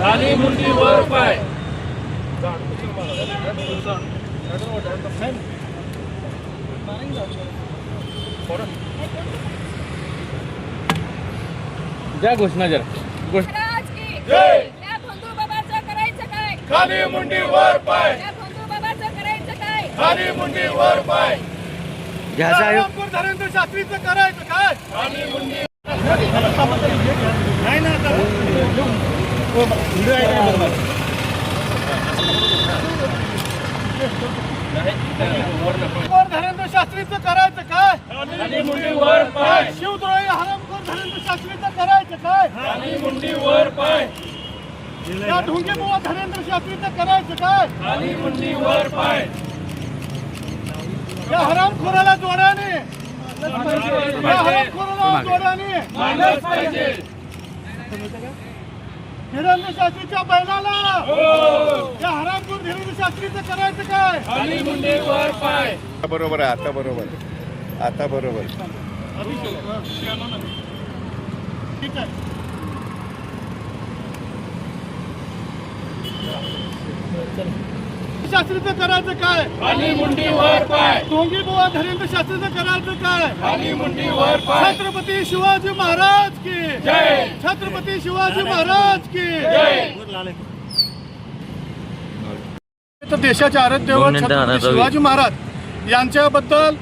खाली मुंडी वर पाय. ज्या घोषणा जरा महाराज की जय. त्या भोंदू बाबाचं करायचं काय? खाली मुंडी वर पाय. त्या भोंदू बाबाचं करायचं काय? खाली मुंडी वर पाय. घ्यायचा धरेंद्र शास्त्रीचं करायचं काय? खाली मुंडी नाही ना धरेंद्र शास्त्रीचं करायचं काय? खाली मुंडी वर पाय. शिवद्रोही हरामखोर धरेंद्र शास्त्रीचं करायचं काय? खाली मुंडी वर पाय. या ढोंगे बुवा धरेंद्र शास्त्रीचं करायचं काय? खाली मुंडी वर पाय. या हरामखोराला जोड्याने या हरामखोराला जोड्याने मारलंच पाहिजे. धीरेंद्र शास्त्रीच्या बैलाला या हरामखोर धीरेंद्र शास्त्रीचं करायचं काय? खाली मुंडी वर पाय. बरोबर आहे. आता बरोबर आता बरोबर. ठीक आहे. शास्त्रीचं करायचं काय? खाली मुंडी वर पाय. ढोंगी बुवा धरेंद्र शास्त्रीचं करायचं काय? खाली मुंडी वर पाय. छत्रपती शिवाजी महाराज की जय. छत्रपती शिवाजी महाराज की जय. तर देशाचे आराध्यदैवत छत्रपती शिवाजी महाराज यांच्याबद्दल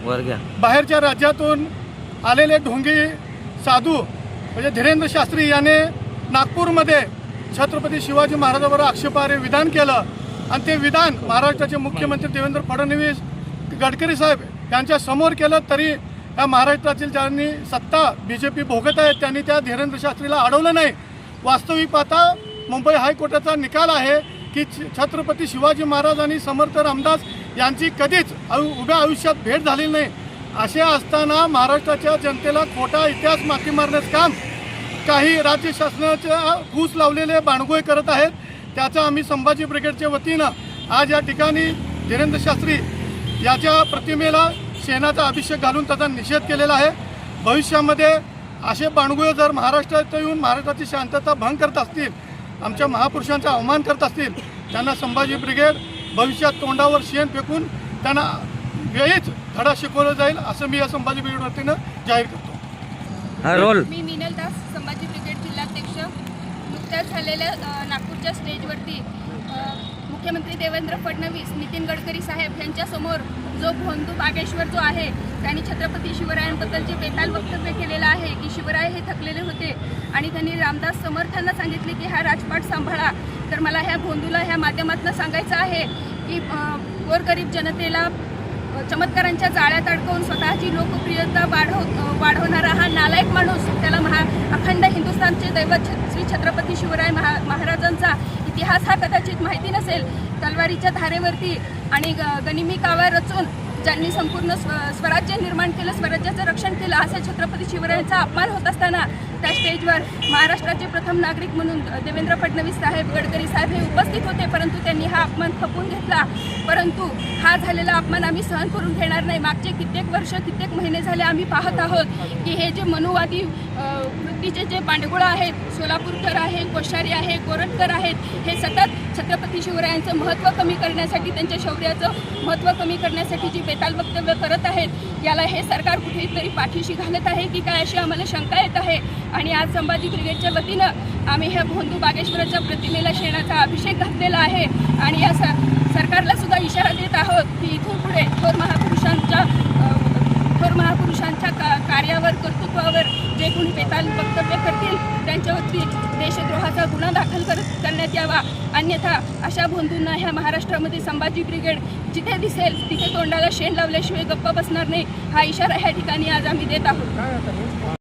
बाहेरच्या राज्यातून आलेले ढोंगी साधू म्हणजे धीरेंद्र शास्त्री याने नागपूरमध्ये छत्रपती शिवाजी महाराजांवर आक्षेपार्ह विधान केलं आणि ते विधान महाराष्ट्राचे मुख्यमंत्री देवेंद्र फडणवीस गडकरी साहेब यांच्या समोर केलं तरी या महाराष्ट्रातील ज्यांनी सत्ता BJP भोगत आहे त्यांनी त्या धीरेंद्र शास्त्रीला अडवलं नाही. वास्तविक पाहता मुंबई हायकोर्टाचा निकाल आहे की छत्रपती शिवाजी महाराज आणि समर्थ रामदास यांची कधीच उभ्या आयुष्यात भेट झालेली नाही. असे असताना महाराष्ट्राच्या जनतेला खोटा इतिहास माती मारण्याचं काम काही राज्य शासनाच्या फूस लावलेले बाणगोय करत आहेत. त्याचा आम्ही संभाजी ब्रिगेडच्या वतीनं आज या ठिकाणी धीरेंद्र शास्त्री याच्या प्रतिमेला शेणाचा अभिषेक घालून त्याचा निषेध केलेला आहे. भविष्यामध्ये असे बाणगोय जर महाराष्ट्रात येऊन महाराष्ट्राची शांतता भंग करत असतील, आमच्या महापुरुषांचा अवमान करत असतील, त्यांना संभाजी ब्रिगेड भविष्यात तोंडावर शेण फेकून त्यांना वेळीच धडा शिकवला जाईल असं मी या संभाजी ब्रिगेड वतीनं जाहीर करतो. मी मिनल दास, संभाजी ब्रिगेड जिल्हाध्यक्ष. नुकत्याच झालेल्या नागपूरच्या स्टेजवरती मुख्यमंत्री देवेंद्र फडणवीस, नितीन गडकरी साहेब यांच्यासमोर जो भोंदू बागेश्वर जो आहे त्यांनी छत्रपती शिवरायांबद्दलचे बेताल वक्तव्य केलेलं आहे की शिवराय हे थकलेले होते आणि त्यांनी रामदास समर्थांना सांगितले की हा राजपाट सांभाळा. तर मला ह्या भोंदूला ह्या माध्यमातून सांगायचं आहे की गोरगरीब जनतेला चमत्कारांच्या जाळ्यात अडकवून स्वतःची लोकप्रियता वाढवणारा हा नालायक माणूस, त्याला अखंड हिंदुस्थानचे दैवत श्री छत्रपती शिवराय महाराजांचा इतिहास हा कदाचित माहिती नसेल. तलवारीच्या धारेवरती आणि गनिमी कावा रचून ज्यांनी संपूर्ण स्वराज्य निर्माण केलं, स्वराज्याचं रक्षण केलं, असे छत्रपती शिवरायांचा अपमान होत असताना त्या स्टेजवर महाराष्ट्राचे प्रथम नागरिक म्हणून देवेंद्र फडणवीस साहेब, गडकरी साहेब हे उपस्थित होते, परंतु त्यांनी हा अपमान खपवून घेतला. परंतु हा झालेला अपमान आम्ही सहन करून घेणार नाही. मागचे कित्येक वर्ष, कित्येक महिने झाले आम्ही पाहत आहोत की हे जे मनुवादी वृत्तीचे जे बांडगुळ आहेत, सोलापूरकर आहे, कोश्यारी आहे, कोरटकर आहेत, हे सतत छत्रपती शिवरायांचं महत्त्व कमी करण्यासाठी, त्यांच्या शौर्याचं महत्त्व कमी करण्यासाठी जी बेताल वक्तव्य करत आहेत, याला हे सरकार कुठेतरी पाठीशी घालत आहे की काय अशी आम्हाला शंका येत आहे. आणि आज संभाजी ब्रिगेडच्या वतीनं आम्ही ह्या भोंदू बागेश्वराच्या प्रतिमेला शेणाचा अभिषेक घातलेला आहे आणि या सरकारला सुद्धा इशारा देत आहोत की इथून पुढे थोर महापुरुषांच्या कार्यावर, कर्तृत्वावर जे कोणी बेताल वक्तव्य करतील त्यांच्यावरती देशद्रोहाचा गुन्हा दाखल करण्यात यावा. अन्यथा अशा भोंदूंना ह्या महाराष्ट्रामध्ये संभाजी ब्रिगेड जिथे दिसेल तिथे तोंडाला शेण लावल्याशिवाय गप्प बसणार नाही, हा इशारा ह्या ठिकाणी आज आम्ही देत आहोत.